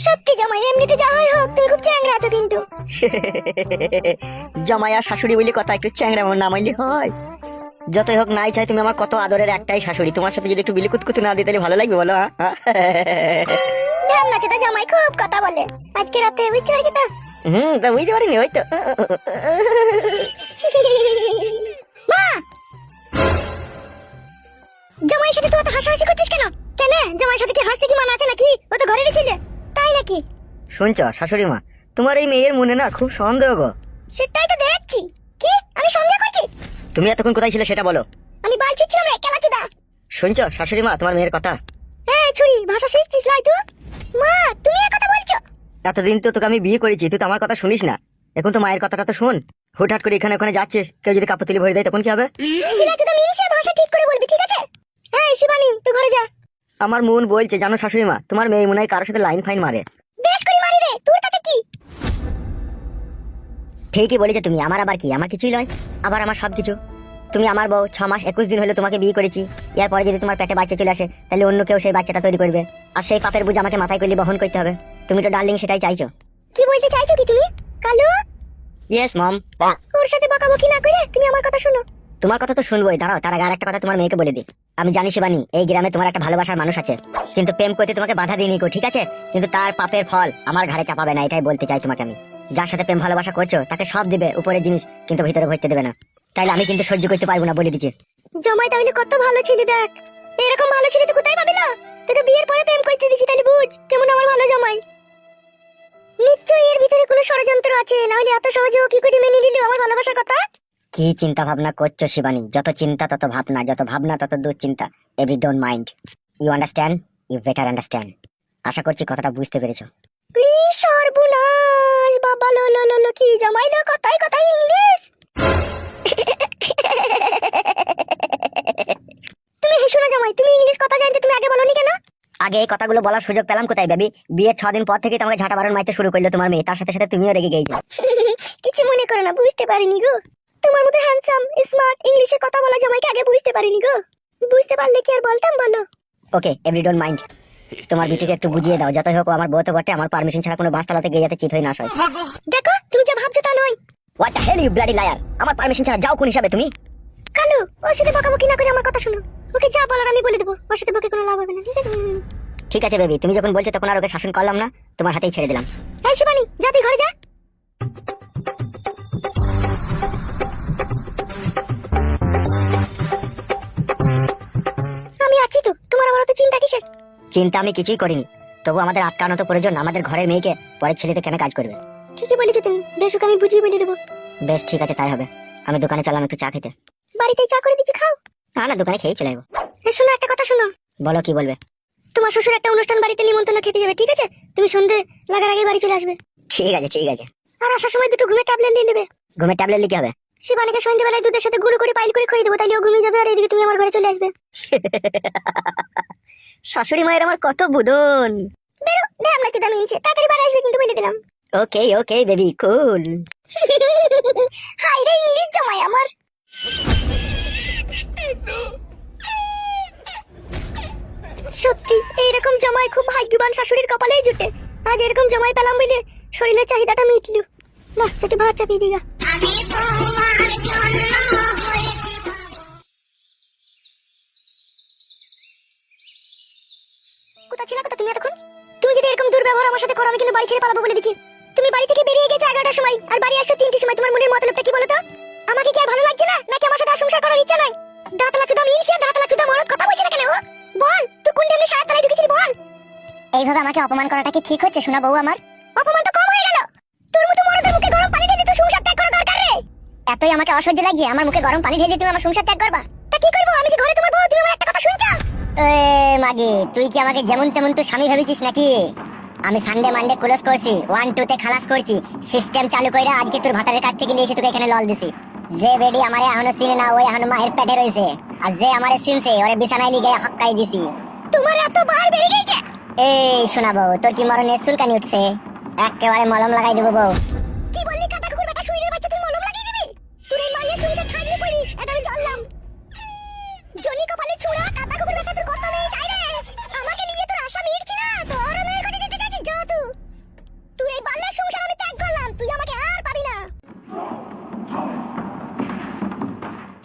সত্যি জামাই, এমনিতে যা হয় হোক তুমি খুব চ্যাংড়া আছো কিন্তু। জামাই আর শাশুড়ি বলে কথা, একটু চ্যাংড়া না মাইলে হয়? যতই হোক নাই চাই, তুমি আমার কত আদরের একটাই শাশুড়ি, তোমার সাথে যদি একটু বিলি কুতকুতু না দিই তাহলে ভালো লাগবে বলো? ধ্যান আছে তো জামাই, খুব কথা বলে। আজকে রাতে বুঝতে পারছি তো। তা বুঝতে পারিনি, ওই তো। মা, জামাইয়ের সাথে তুই এত হাসাহাসি করছিস কেন? কেন জামাইয়ের সাথে কি হাসতে কি মানা আছে নাকি? ও তো ঘরেরই ছিল, তাই নাকি? শুনছ শাশুড়ি মা, তোমার এই মেয়ের মনে না খুব সন্দেহ গো। সেটাই তো দেখছি। কি আমি সন্দেহ করছি? তুমি এতক্ষণ কোথায় ছিলে সেটা বলো। আমি বালছি ছিলাম রে কেলাচুদা। শুনছ শাশুড়ি মা তোমার মেয়ের কথা? হ্যাঁ ছুরি, ভাষা শিখছিস লাই তুই? মা তুমি এই কথা বলছো? এতদিন তো তোকে আমি বিয়ে করেছি, তুই তো আমার কথা শুনিস না। এখন তো মায়ের কথাটা তো শোন। হুটহাট করে এখানে ওখানে যাচ্ছিস, কেউ যদি কাপড় তুলি ভরে দেয় তখন কি হবে? কেলাচুদা মিনসে ভাষা ঠিক করে বলবি, ঠিক আছে? হ্যাঁ শিবানী তুই ঘরে যা। আমার মন বলছে জানো শাশুড়ি মা, তোমার মেয়ে মনে হয় কারোর সাথে লাইন ফাইন মারে। বেশ করে মারি রে, তোর তাতে কি? ঠিকই বলেছো তুমি, আমার আবার কি? আমার কিছুই নয়, আবার আমার সবকিছু। তুমি আমার বউ, 6 মাস 21 দিন হলো তোমাকে বিয়ে করেছি। এরপরে যদি তোমার পেটে বাচ্চা চলে আসে তাহলে অন্য কেউ সেই বাচ্চাটা তৈরি করবে, আর সেই পাপের বোঝা আমাকে মাথায় করে বহন করতে হবে। তুমি তো ডার্লিং সেটাই চাইছো। কি বলতে চাইছো কি তুমি কালু? Yes mom. ওর সাথে বকাবকি না করে তুমি আমার কথা শোনো। তোমার কথা তো শুনবোই, দাঁড়াও তার আগে আর একটা কথা তোমার মেয়েকে বলে দিই। আমি জানি শিবানী, এই গ্রামে তোমার একটা ভালোবাসার মানুষ আছে, কিন্তু প্রেম করতে তোমাকে বাধা দিইনি গো, ঠিক আছে? কিন্তু তার পাপের ফল আমার ঘাড়ে চাপাবে না, এটাই বলতে চাই তোমাকে আমি। যার সাথে প্রেম ভালোবাসা করছো তাকে সব দিবে উপরের জিনিস, কিন্তু ভিতরে ভরতে দেবে না। তাইলে আমি কিন্তু সহ্য করতে পারবো না, বলে দিচ্ছি। জামাই তাহলে কত ভালো ছিল দেখ। এরকম ভালো ছিল তো কোথায় পাবিলা? তোকে বিয়ের পরে প্রেম করতে দিছি, তাহলে বুঝ কেমন আমার ভালো জামাই। নিশ্চয়ই এর ভিতরে কোনো ষড়যন্ত্র আছে, না হলে এত সহজে ও কি করে মেনে নিল আমার ভালোবাসার কথা? কি চিন্তা ভাবনা করছো শিবানী? যত চিন্তা তত ভাবনা, যত ভাবনা তত দুশ্চিন্তা। Every don't mind, you understand, you better understand. আশা করছি কথাটা বুঝতে পেরেছো। প্লিজ সর্বনাশ বাবা, লো লো লো লো, কি জামাই লো, কথাই কথাই ইংলিশ। তুমি হেসো না জামাই, তুমি ইংলিশ কথা জানতে তুমি আগে বলনি কেন? আগে এই কথাগুলো বলার সুযোগ পেলাম কোথায় বেবি? বিয়ের 6 দিন পর থেকে তোমাকে ঝাঁটা বারণ মাইতে শুরু করলো তোমার মেয়ে, তার সাথে সাথে তুমিও রেগে গেছো। কিছু মনে করো না, বুঝতে পারিনি গো। তোমার মতো হ্যান্ডসাম স্মার্ট ইংলিশে কথা বলা জামাইকে আগে বুঝতে পারিনি গো। বুঝতে পারলে কি আর বলতাম বলো? ওকে এভরি ডোন্ট মাইন্ড। তোমার বিটিকে একটু বুঝিয়ে দাও, যতই হোক ও আমার বউ তো বটে, আমার পারমিশন ছাড়া কোনো বাস চালাতে গিয়ে যাতে চিত হয়ে না হয়। দেখো তুমি যা ভাবছো তা নয়। What the hell you bloody liar! আমার পারমিশন ছাড়া যাও কোন হিসাবে তুমি? কালু, ওর সাথে বকাবকি না করে আমার কথা শোনো। ওকে যা বলার আমি বলে দেবো, ওর সাথে বকে কোনো লাভ হবে না, ঠিক আছে? ঠিক আছে বেবি, তুমি যখন বলছো তখন আর ওকে শাসন করলাম না, তোমার হাতেই ছেড়ে দিলাম। এই শিবানী, যা তুই ঘরে যা। আমি আছি তো, তোমার আমার অত চিন্তা কিসের? চিন্তা আমি কিছুই করিনি, তবু আমাদের আটকানো তো প্রয়োজন। আমাদের ঘরের মেয়েকে পরের ছেলেতে কেন কাজ করবে? ঠিকই বলেছো তুমি, বেশ ওকে আমি বুঝিয়ে বলে দেবো। বেশ ঠিক আছে, তাই হবে। আমি দোকানে চললাম একটু চা খেতে। বাড়িতেই চা করে দিচ্ছি, খাও। না না, দোকানে খেয়ে চলে যাবো। শোনো একটা কথা শোনো। বলো কি বলবে? তোমার শ্বশুর একটা অনুষ্ঠান বাড়িতে নিমন্ত্রণ খেতে যাবে, ঠিক আছে? তুমি সন্ধে লাগার আগে বাড়ি চলে আসবে। ঠিক আছে ঠিক আছে। আর আসার সময় দুটো ঘুমের ট্যাবলেট নিয়ে নেবে। ঘুমের ট্যাবলেট লিখে হবে? শিবানীকে সন্ধ্যেবেলায় দুধের সাথে গুঁড়ো করে পাইল করে খেয়ে দেবো, তাইলে ও ঘুমিয়ে যাবে, আর এদিকে তুমি আমার ঘরে চলে আসবে। শাশুড়ি মায়ের আমার কত বুদন। বেরো দে, আমরা কি দামি ইনছে, তাড়াতাড়ি বাড়ি আসবে কিন্তু বলে দিলাম। ওকে ওকে বেবি, কুল। হাই রে ইংলিশ জামাই আমার। সত্যি এইরকম জামাই খুব ভাগ্যবান শাশুড়ির কপালেই জুটে। আজ এরকম জামাই পেলাম বলে শরীরের চাহিদাটা মিটলো। না চাটি ভাত চাপিয়ে দিগা। কোথায় ছিল তুমি এতক্ষণ? তুমি যদি এরকম দুর্ব্যবহার আমার সাথে করো আমি কিন্তু বাড়ি ছেড়ে পালাবো বলে দিচ্ছি। তুমি বাড়ি থেকে বেরিয়ে গেছো 11টার সময়, আর বাড়ি আসছো 3টের সময়। তোমার মনের মতলবটা কি বলো তো? আমাকে কি আর ভালো লাগছে না, নাকি আমার সাথে আর সংসার করার ইচ্ছা নাই? দাঁতলা চুদা মিনসে, দাঁতলা চুদা মরদ কথা বলছে না কেন ও? বল তুই কোন টাইমে সারা তালাই ঢুকেছিলি বল। এইভাবে আমাকে অপমান করাটা কি ঠিক হচ্ছে শোনা বউ আমার? অপমান তো কম হয়ে গেল। তোর মতো মরদের মুখে গরম পানি ঢেলে তো সংসার ত্যাগ করা দরকার রে। এতই আমাকে অসহ্য লাগছে আমার মুখে গরম পানি ঢেলে তুমি আমার সংসার ত্যাগ করবা? তা কি করবো, আমি যে ঘরে তোমার বউ, তুমি আমার একটা কথা শুনছো? এ মাগি, তুই কি আমাকে যেমন তেমন তুই স্বামী ভেবেছিস নাকি? আমি সানডে মানডে ক্লোজ করছি, 1 2 তে খালাস করছি, সিস্টেম চালু কইরা আজকে তোর ভাতারের কাছ থেকে নিয়ে এসে তোকে এখানে লল দিছি। যে বেডি আমারে এখনো চিনে না, ওই এখনো মায়ের পেটে রইছে, আর যে আমারে চিনছে ওরে বিছানায় লিগে হক্কাই দিছি। তোমার এত বার বেড়ে গেছে। এই শোনা বউ, তোর কি মরণে চুলকানি উঠছে? একেবারে মলম লাগাই দেবো বউ। কি বললি কাটা কুকুর বেটা, শুইরের বাচ্চা, তুই মলম লাগিয়ে দিবি? তোর এই মাইয়া শুইরে খাইয়ে পড়ি, এটা আমি জানলাম। জনি কপালে ছুড়া, কাটা কুকুর বেটা, তোর কত নেই চাই রে। আমাকে নিয়ে তোর আশা মিটছি না, তোর মেয়ের কাছে যেতে চাইছিস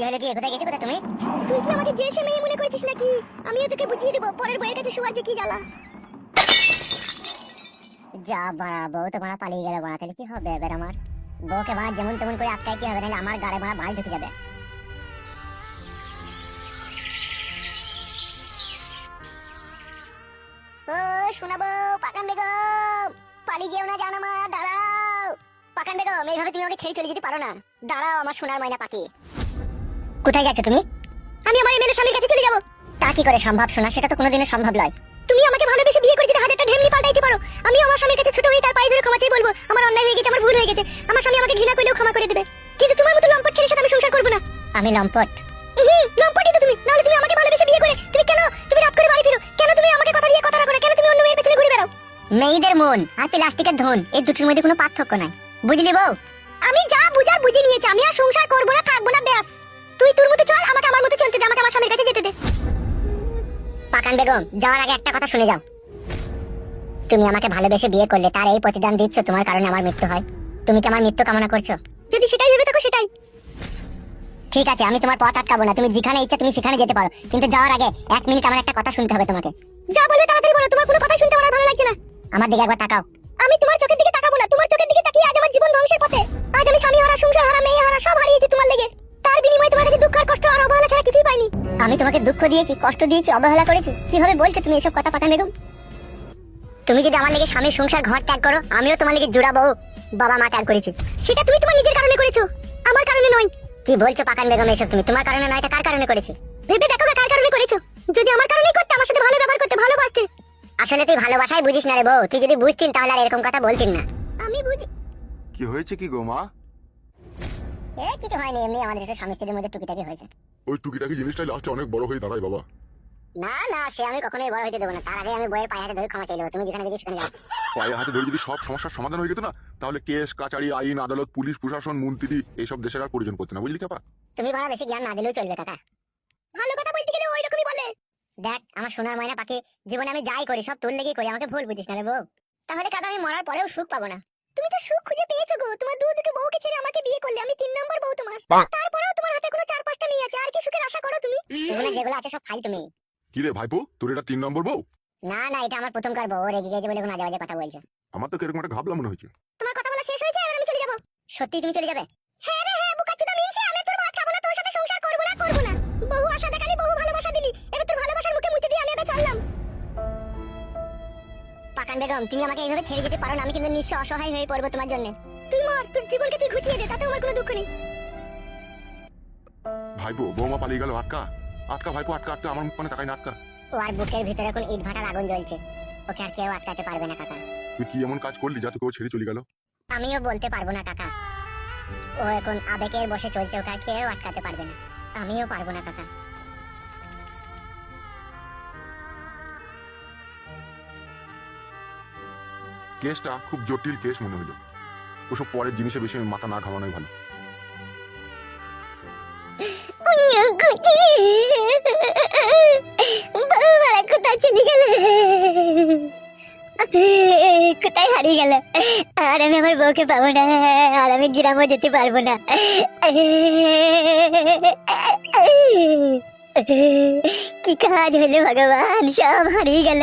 হলে কি কোথায় গেছো কোথায় তুমি? তুই কি আমাকে যে সে মেয়ে মনে করছিস নাকি? আমিও তোকে বুঝিয়ে দেবো পরের বইয়ের কাছে শোয়ার যে কি জ্বালা। যা বাড়া, বউ তো বাড়া পালিয়ে গেল বাড়া, তাহলে কি হবে এবার আমার? বউকে বাড়া যেমন তেমন করে আটকায় কি হবে, নাহলে আমার গাড়ে বাড়া ভাই ঢুকে যাবে। ও শোনাবো পাকান বেগম, পালিয়ে যেও না জান আমার, দাঁড়াও। পাকান বেগম, এইভাবে তুমি আমাকে ছেড়ে চলে যেতে পারো না। দাঁড়াও আমার সোনার ময়না পাখি। কোথায় যাচ্ছ তুমি? আমি আমার এমএলএ স্বামীর কাছে চলে যাবো। তা কি করে সম্ভব শোনা? সেটা তো কোনোদিনও সম্ভব নয়। তুমি আমাকে ভালোবেসে বিয়ে করে যদি হাতে একটা ঢেমনি পাল্টাইতে পারো, আমি আমার স্বামীর কাছে ছোট হয়ে তার পায়ে ধরে ক্ষমা চাই, বলবো আমার অন্যায় হয়ে গেছে, আমার ভুল হয়ে গেছে। আমার স্বামী আমাকে ঘৃণা করলেও ক্ষমা করে দেবে। কিন্তু তোমার মতো লম্পট ছেলের সাথে আমি সংসার করবো না। আমি লম্পট? লম্পটই তো তুমি, নাহলে তুমি আমাকে ভালোবেসে বিয়ে করে তুমি রাত করে বাড়ি ফিরো কেন? তুমি আমাকে কথা দিয়ে কথা রাখো না কেন? তুমি অন্য মেয়ের পেছনে ঘুরে বেড়াও। মেয়েদের মন আর প্লাস্টিকের ধন, এই দুটোর মধ্যে কোনো পার্থক্য নাই, বুঝলি বউ? আমি যা বুঝার বুঝে নিয়েছি, আমি আর সংসার করবো না, থাকবো না, ব্যাস। তুই তোর মতো চল, আমাকে আমার মতো চলতে দে, আমাকে আমার স্বামীর কাছে যেতে দে। পাকান বেগম, যাওয়ার আগে একটা কথা শুনে যাও। তুমি আমাকে ভালোবেসে বিয়ে করলে, তার এই প্রতিদান দিচ্ছ তোমার কারণে আমার মৃত্যু হয়। তুমি কি আমার মৃত্যু কামনা করছো? যদি সেটাই ভেবে থাকো সেটাই। ঠিক আছে, আমি তোমার পথ আটকাবো না, তুমি যেখানে ইচ্ছা তুমি সেখানে যেতে পারো, কিন্তু যাওয়ার আগে 1 মিনিট আমার একটা কথা শুনতে হবে তোমাকে। যা বলবে তাড়াতাড়ি বলো, তোমার কোনো কথা শুনতে আমার আর ভালো লাগছে না। আমার দিকে একবার তাকাও। আমি তোমার চোখের দিকে তাকাবো না, তোমার চোখের দিকে তাকিয়ে আজ আমার জীবন ধ্বংসের পথে। আজ আমি স্বামী হারা, সংসার হারা, মেয়ে হারা, সব হারিয়েছি তোমার লেগে। তার বিনিময়ে তোমার কাছে দুঃখ আর কষ্ট আর অবহেলা ছাড়া কিছুই পাইনি। আমি তোমাকে দুঃখ দিয়েছি, কষ্ট দিয়েছি, অবহেলা করেছি? কিভাবে বলছো তুমি এসব কথা পাকান বেগম? তুমি যদি আমার লেগে স্বামীর সংসার ঘর ত্যাগ করো, আমিও তোমার লেগে জোড়াবো বাবা মা ত্যাগ করেছি। সেটা তুমি তোমার নিজের কারণে করেছো, আমার কারণে নয়। কি বলছো পাকান বেগম এসব? তুমি তোমার কারণে নয়, তা কার কারণে করেছি? ভেবে দেখো কার কারণে করেছো। যদি আমার কারণেই করতে, আমার সাথে ভালো ব্যবহার করতে, ভালোবাসতে। আসলে তুই ভালোবাসাই বুঝিস না রে বউ, তুই যদি বুঝতিন তাহলে আর এরকম কথা বলতিন না। আমি বুঝি। কি হয়েছে কি গো মা? কিছু হয়নি, এমনি আমাদের একটা স্বামী স্ত্রীর মধ্যে টুকিটাকি হয়েছে। ওই টুকিটাকি জিনিসটা লাস্টে অনেক বড় হয়ে দাঁড়ায় বাবা। না না, সে আমি কখনোই বড় হইতে দেবো না। তার আগে আমি বইয়ের পায়ে হাতে ধরে ক্ষমা চাইলেও, তুমি যেখানে গেছি সেখানে যাও। পায়ে হাতে ধরে যদি সব সমস্যার সমাধান হয়ে যেত না, তাহলে কেস কাচারি, আইন আদালত, পুলিশ প্রশাসন, মন্ত্রী এইসব দেশের আর প্রয়োজন পড়তো না, বুঝলি কাপা? তুমি বড় বেশি জ্ঞান না দিলেও চলবে কাকা। ভালো কথা বলতে গেলে ওই রকমই বলে। দেখ আমার সোনার ময়না পাখি, জীবনে আমি যাই করি সব তোর লেগেই করি, আমাকে ভুল বুঝিস না রে বউ। তাহলে কাকা আমি মরার পরেও সুখ পাবো না। তুমি তো সুখ খুঁজে পেয়েছো গো, তোমার দুটো বউকে ছেড়ে আমাকে বিয়ে করলে, আমি 3 নম্বর বউ তোমার। তারপরেও তোমার হাতে কোনো 4-5টা মেয়ে আছে, আর কি সুখের আশা করো তুমি? এগুলো যেগুলো আছে সব ফাইল তুমি। কি রে ভাইপো, তোর এটা 3 নম্বর বউ? না না, এটা আমার প্রথম কার বউ, রেগে গেছে বলে কোনো আজে বাজে কথা বলছে। আমার তো কিরকম একটা ঘাবলা মনে হয়েছে। তোমার কথা বলা শেষ হয়েছে, এবার আমি চলে যাবো। সত্যি তুমি চলে যাবে? হ্যাঁ রে হ্যাঁ, বুকাচুদা মিনছে, আমি তোর ভাত খাবো না, তোর সাথে সংসার করবো না, করবো না। বহু আশা দেখালি, বহু ভালোবাসা দিলি, এবার তোর ভালোবাসার মুখে মুতে দিয়ে আমি এবার চললাম। পাকান বেগম, তুমি আমাকে এইভাবে ছেড়ে যেতে পারো না, আমি কিন্তু নিঃস্ব অসহায় হয়ে পড়বো তোমার জন্য। তুই মর, তোর জীবনকে তুই ঘুচিয়ে দে, তাতে আমার কোনো দুঃখ নেই। ভাইপো বৌমা পালিয়ে গেল, আটকা আটকা ভাইপো, আটকা আটকা, আমার মুখ পানে তাকাই না, আটকা। ও আর বুকের ভিতরে এখন ইট ভাটার আগুন জ্বলছে, ওকে আর কেউ আটকাতে পারবে না কাকা। তুই কি এমন কাজ করলি যা তোকে ও ছেড়ে চলে গেল? আমিও বলতে পারবো না কাকা, ও এখন আবেগের বসে চলছে, ওকে আর কেউ আটকাতে পারবে না, আমিও পারবো না কাকা। কেসটা খুব জটিল কেস মনে হলো, ওসব পরের জিনিসে বেশি মাথা না ঘামানোই ভালো। বাবা কোথায় চলে গেলে, কোথায় হারিয়ে গেল? আর আমি আমার বউকে পাবো না, আর আমি গ্রামও যেতে পারবো না। কি কাজ হলো ভগবান, সব হারিয়ে গেল।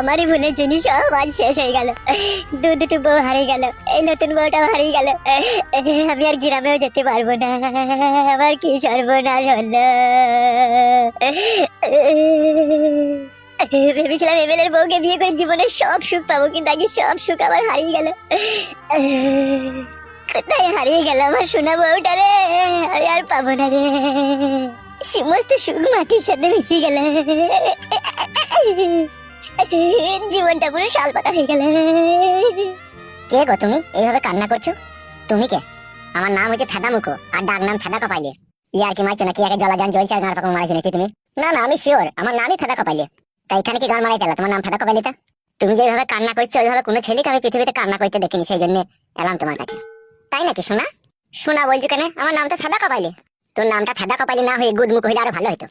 আমারই ভুলের জন্য সব আজ শেষ হয়ে গেল। দুটো বউ হারিয়ে গেল, এই নতুন বউটাও হারিয়ে গেল। আমি আর গ্রামেও যেতে পারবো না, আমার কি সর্বনাশ হলো। ভেবেছিলাম এমএলএর বউকে বিয়ে করে জীবনের সব সুখ পাবো, কিন্তু আগে সব সুখ আমার হারিয়ে গেল। কোথায় হারিয়ে গেল আমার সোনা বউটা রে, আমি আর পাবো না রে, সমস্ত সুখ মাটির সাথে মিশিয়ে গেল, জীবনটা পুরো শাল পাতা হয়ে গেল। কে গো তুমি এইভাবে কান্না করছো? তুমি কে? আমার নাম হচ্ছে ফেদা মুখো, আর ডাক নাম ফেদা কপাইলে। ইয়ার কি মারছো নাকি? আগে জলাজান জ্বলছে আর গান পাকা মারাইছো নাকি তুমি? না না, আমি শিওর আমার নামই ফেদা কপাইলে। তাই এখানে কি গান মারাই গেল? তোমার নাম ফেদা কপাইলে? তা তুমি যেভাবে কান্না করছো ওইভাবে কোনো ছেলেকে আমি পৃথিবীতে কান্না করতে দেখিনি, সেই জন্য এলাম তোমার কাছে। তাই নাকি সোনা? সোনা বলছো কেন? আমার নাম তো ফেদা কপাইলে। তোর নামটা ফেদা কপাইলে না হয়ে গুদমুখ হইলে আরো ভালো হইতো।